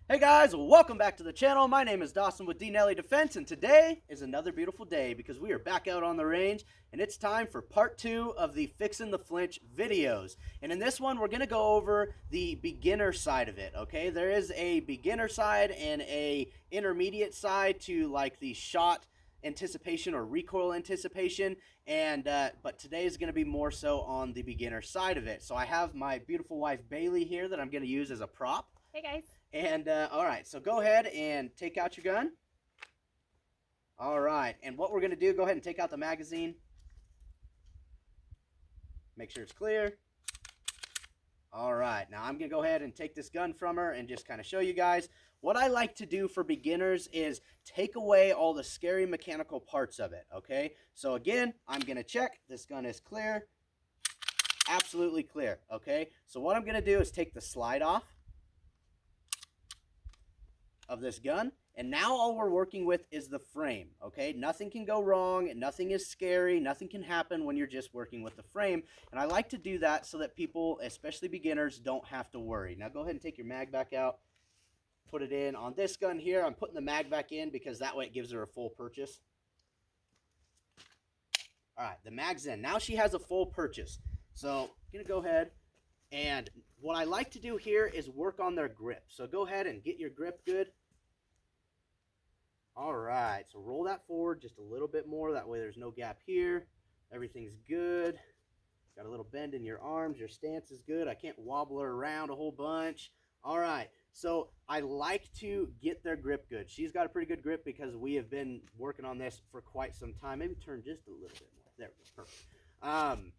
Hey guys, welcome back to the channel. My name is Dawson with D Nelly Defense, and today is another beautiful day because we are back out on the range and it's time for part 2 of the Fixin' the Flinch videos. And in this one, we're going to go over the beginner side of it, okay? There is a beginner side and a intermediate side to like the shot anticipation or recoil anticipation, and but today is going to be more so on the beginner side of it. So I have my beautiful wife Bailey here that I'm going to use as a prop. Hey guys. And all right, so go ahead and take out your gun. All right, and what we're going to do, go ahead and take out the magazine. Make sure it's clear. All right, now I'm going to go ahead and take this gun from her and just kind of show you guys. What I like to do for beginners is take away all the scary mechanical parts of it, okay? So again, I'm going to check. This gun is clear. Absolutely clear, okay? So what I'm going to do is take the slide off of this gun, and now all we're working with is the frame, okay? Nothing can go wrong, nothing is scary, nothing can happen when you're just working with the frame, and I like to do that so that people, especially beginners, don't have to worry. Now go ahead and take your mag back out, put it in. On this gun here, I'm putting the mag back in because that way it gives her a full purchase. All right, the mag's in. Now she has a full purchase. So I'm gonna go ahead, and what I like to do here is work on their grip. So go ahead and get your grip good. All right, so roll that forward just a little bit more. That way there's no gap here. Everything's good. Got a little bend in your arms. Your stance is good. I can't wobble her around a whole bunch. All right, so I like to get their grip good. She's got a pretty good grip because we have been working on this for quite some time. Maybe turn just a little bit more. There we go, perfect.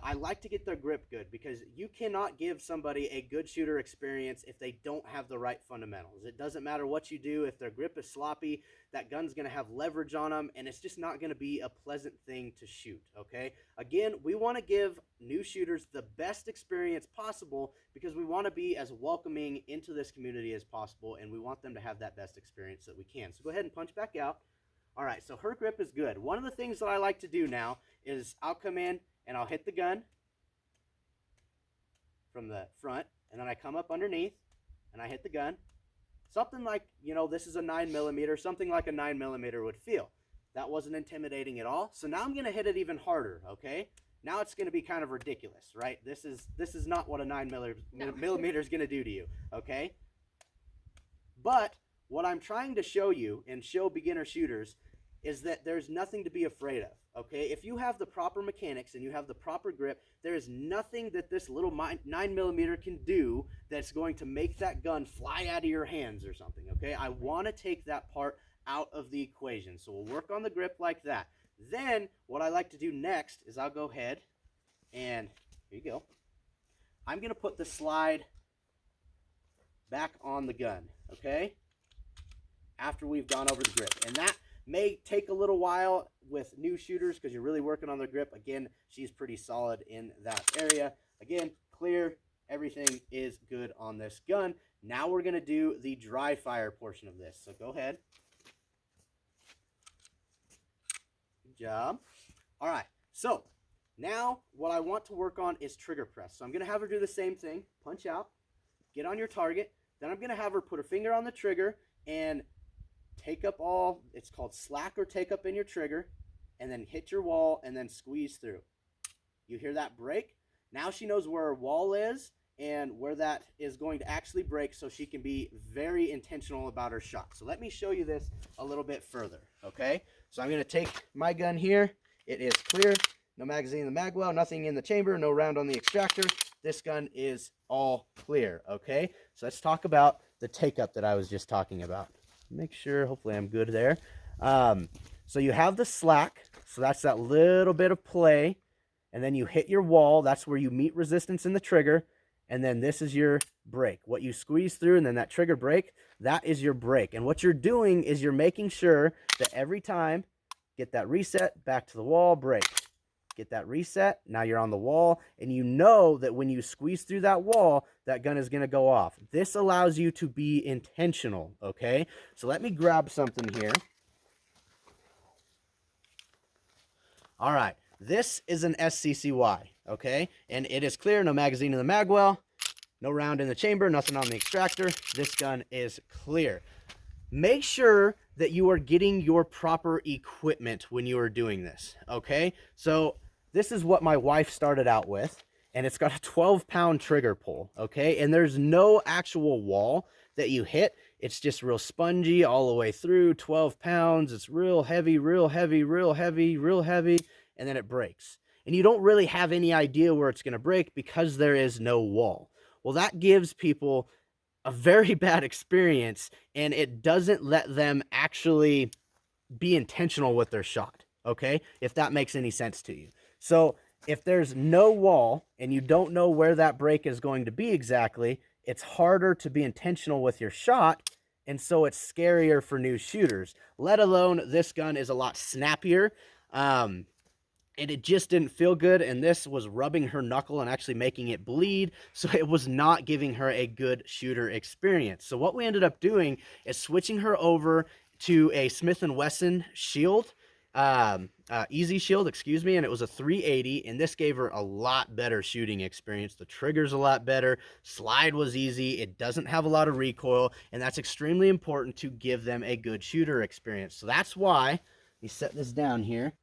I like to get their grip good because you cannot give somebody a good shooter experience if they don't have the right fundamentals. It doesn't matter what you do. If their grip is sloppy, that gun's going to have leverage on them, and it's just not going to be a pleasant thing to shoot, okay? Again, we want to give new shooters the best experience possible because we want to be as welcoming into this community as possible, and we want them to have that best experience that we can. So go ahead and punch back out. All right, so her grip is good. One of the things that I like to do now is I'll come in and I'll hit the gun from the front, and then I come up underneath and I hit the gun. Something like, you know, this is a 9mm, something like a 9mm would feel. That wasn't intimidating at all. So now I'm going to hit it even harder, okay? Now it's going to be kind of ridiculous, right? This is not what a 9mm is going to do to you, okay? But what I'm trying to show you and show beginner shooters is that there's nothing to be afraid of, okay? If you have the proper mechanics and you have the proper grip, there is nothing that this little 9mm can do that's going to make that gun fly out of your hands or something, okay? I want to take that part out of the equation, so we'll work on the grip like that. Then what I like to do next is I'll go ahead and, here you go, I'm going to put the slide back on the gun, okay? After we've gone over the grip, and that may take a little while with new shooters because you're really working on their grip. Again, she's pretty solid in that area. Again, clear. Everything is good on this gun. Now we're going to do the dry fire portion of this. So go ahead. Good job. All right. So now what I want to work on is trigger press. So I'm going to have her do the same thing. Punch out. Get on your target. Then I'm going to have her put her finger on the trigger and take up all, it's called slack or take up in your trigger, and then hit your wall and then squeeze through. You hear that break? Now she knows where her wall is and where that is going to actually break, so she can be very intentional about her shot. So let me show you this a little bit further, okay? So I'm going to take my gun here. It is clear. No magazine in the mag well, nothing in the chamber, no round on the extractor. This gun is all clear, okay? So let's talk about the take up that I was just talking about. Make sure, hopefully I'm good there. So you have the slack, so that's that little bit of play, and then you hit your wall. That's where you meet resistance in the trigger, and then this is your break. What you squeeze through and then that trigger break, that is your break. And what you're doing is you're making sure that every time, get that reset, back to the wall, break. Get that reset, now you're on the wall, and you know that when you squeeze through that wall, that gun is going to go off. This allows you to be intentional, okay? So let me grab something here. All right, this is an SCCY, okay? And it is clear, no magazine in the mag well, No round in the chamber, nothing on the extractor. This gun is clear. Make sure that you are getting your proper equipment when you are doing this, okay? So this is what my wife started out with, and it's got a 12-pound trigger pull, okay? And there's no actual wall that you hit. It's just real spongy all the way through, 12 pounds. It's real heavy, real heavy, real heavy, real heavy, and then it breaks. And you don't really have any idea where it's gonna break because there is no wall. Well, that gives people a very bad experience, and it doesn't let them actually be intentional with their shot, okay? If that makes any sense to you. So if there's no wall and you don't know where that break is going to be exactly, it's harder to be intentional with your shot, and so it's scarier for new shooters, let alone this gun is a lot snappier. And it just didn't feel good, and this was rubbing her knuckle and actually making it bleed, so it was not giving her a good shooter experience. So what we ended up doing is switching her over to a Smith & Wesson shield, easy shield, excuse me, and it was a 380, and this gave her a lot better shooting experience. The trigger's a lot better, slide was easy, it doesn't have a lot of recoil, and that's extremely important to give them a good shooter experience. So that's why, let me set this down here.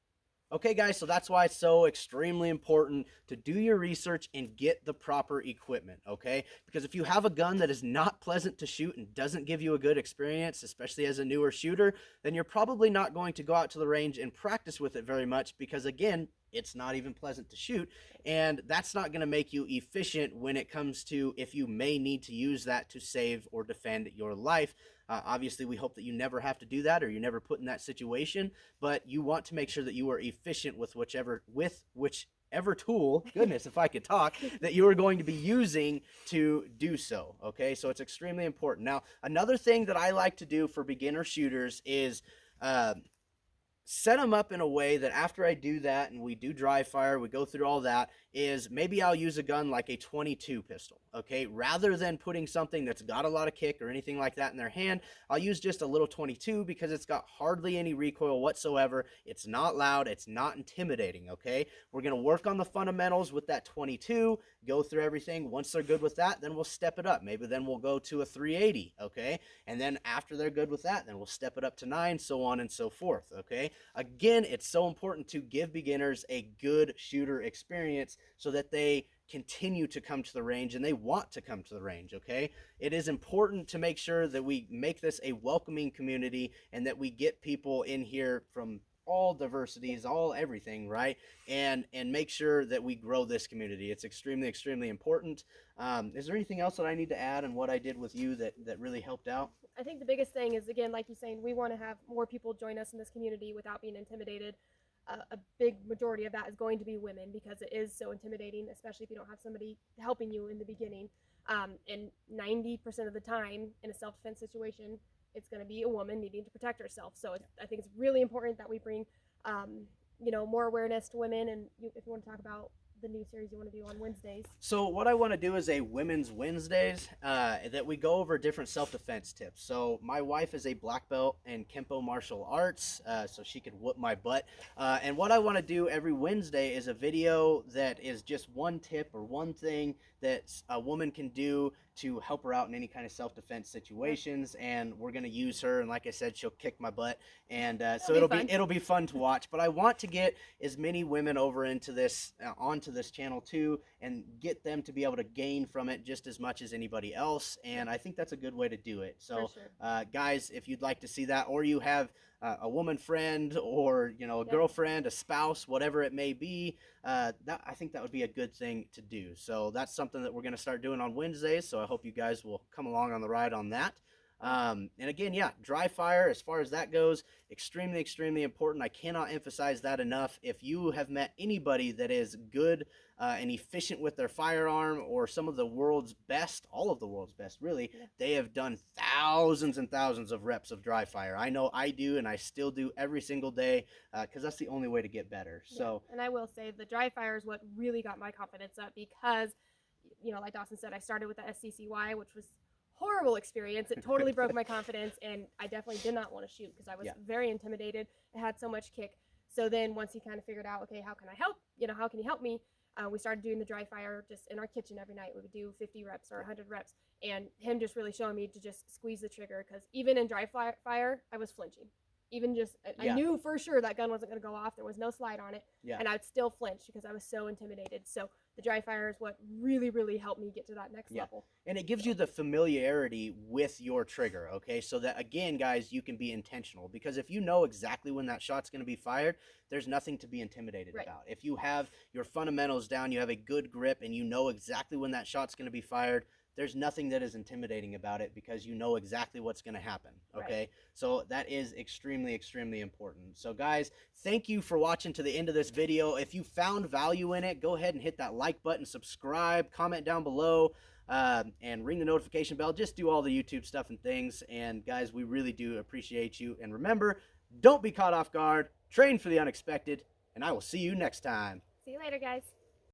Okay, guys, so that's why it's so extremely important to do your research and get the proper equipment, okay? Because if you have a gun that is not pleasant to shoot and doesn't give you a good experience, especially as a newer shooter, then you're probably not going to go out to the range and practice with it very much because, again, it's not even pleasant to shoot, and that's not going to make you efficient when it comes to if you may need to use that to save or defend your life. Obviously, we hope that you never have to do that or you're never put in that situation, but you want to make sure that you are efficient with whichever tool, goodness, if I could talk, that you are going to be using to do so, okay? So it's extremely important. Now, another thing that I like to do for beginner shooters is set them up in a way that after I do that and we do dry fire, we go through all that, is maybe I'll use a gun like a 22 pistol, okay? Rather than putting something that's got a lot of kick or anything like that in their hand, I'll use just a little 22 because it's got hardly any recoil whatsoever. It's not loud, it's not intimidating, okay? We're gonna work on the fundamentals with that 22, go through everything. Once they're good with that, then we'll step it up. Maybe then we'll go to a 380, okay? And then after they're good with that, then we'll step it up to 9, so on and so forth, okay? Again, it's so important to give beginners a good shooter experience so that they continue to come to the range and they want to come to the range, okay? It is important to make sure that we make this a welcoming community and that we get people in here from all diversities, all everything, right? And make sure that we grow this community. It's extremely important. Is there anything else that I need to add on what I did with you that really helped out? I think the biggest thing is, again, like you're saying, we want to have more people join us in this community without being intimidated. A big majority of that is going to be women because it is so intimidating, especially if you don't have somebody helping you in the beginning. And 90% of the time in a self-defense situation, it's going to be a woman needing to protect herself. So I think it's really important that we bring, more awareness to women. And if you want to talk about the new series you want to do on Wednesdays. So what I want to do is a Women's Wednesdays that we go over different self-defense tips. So my wife is a black belt in Kempo martial arts, so she could whoop my butt. And what I want to do every Wednesday is a video that is just one tip or one thing that a woman can do to help her out in any kind of self-defense situations, and we're going to use her, and like I said, she'll kick my butt, and so it'll be fun to watch. But I want to get as many women over into this onto this channel too, and get them to be able to gain from it just as much as anybody else, and I think that's a good way to do it. So sure. Guys, if you'd like to see that, or you have a woman friend, or a girlfriend, a spouse, whatever it may be, I think that would be a good thing to do. So that's something that we're going to start doing on Wednesdays, so I hope you guys will come along on the ride on that. And again, dry fire, as far as that goes, extremely important. I cannot emphasize that enough. If you have met anybody that is good and efficient with their firearm, or some of the world's best, all of the world's best, really, they have done thousands and thousands of reps of dry fire. I know I do, and I still do every single day, because that's the only way to get better. So, and I will say the dry fire is what really got my confidence up, because, like Dawson said, I started with the SCCY, which was horrible experience. It totally broke my confidence, and I definitely did not want to shoot because I was very intimidated. It had so much kick. So then once he kind of figured out, okay, how can I help? How can you help me? We started doing the dry fire just in our kitchen every night. We would do 50 reps or 100 reps, and him just really showing me to just squeeze the trigger, because even in dry fire, I was flinching. Even just, I Yeah. knew for sure that gun wasn't going to go off. There was no slide on it, Yeah. and I would still flinch because I was so intimidated. So the dry fire is what really, really helped me get to that next Yeah. level. And it gives you the familiarity with your trigger, okay? So that, again, guys, you can be intentional, because if you know exactly when that shot's going to be fired, there's nothing to be intimidated Right. about. If you have your fundamentals down, you have a good grip, and you know exactly when that shot's going to be fired, there's nothing that is intimidating about it, because you know exactly what's going to happen, okay? Right. So that is extremely, extremely important. So guys, thank you for watching to the end of this video. If you found value in it, go ahead and hit that like button, subscribe, comment down below, and ring the notification bell. Just do all the YouTube stuff and things. And guys, we really do appreciate you. And remember, don't be caught off guard, train for the unexpected, and I will see you next time. See you later, guys.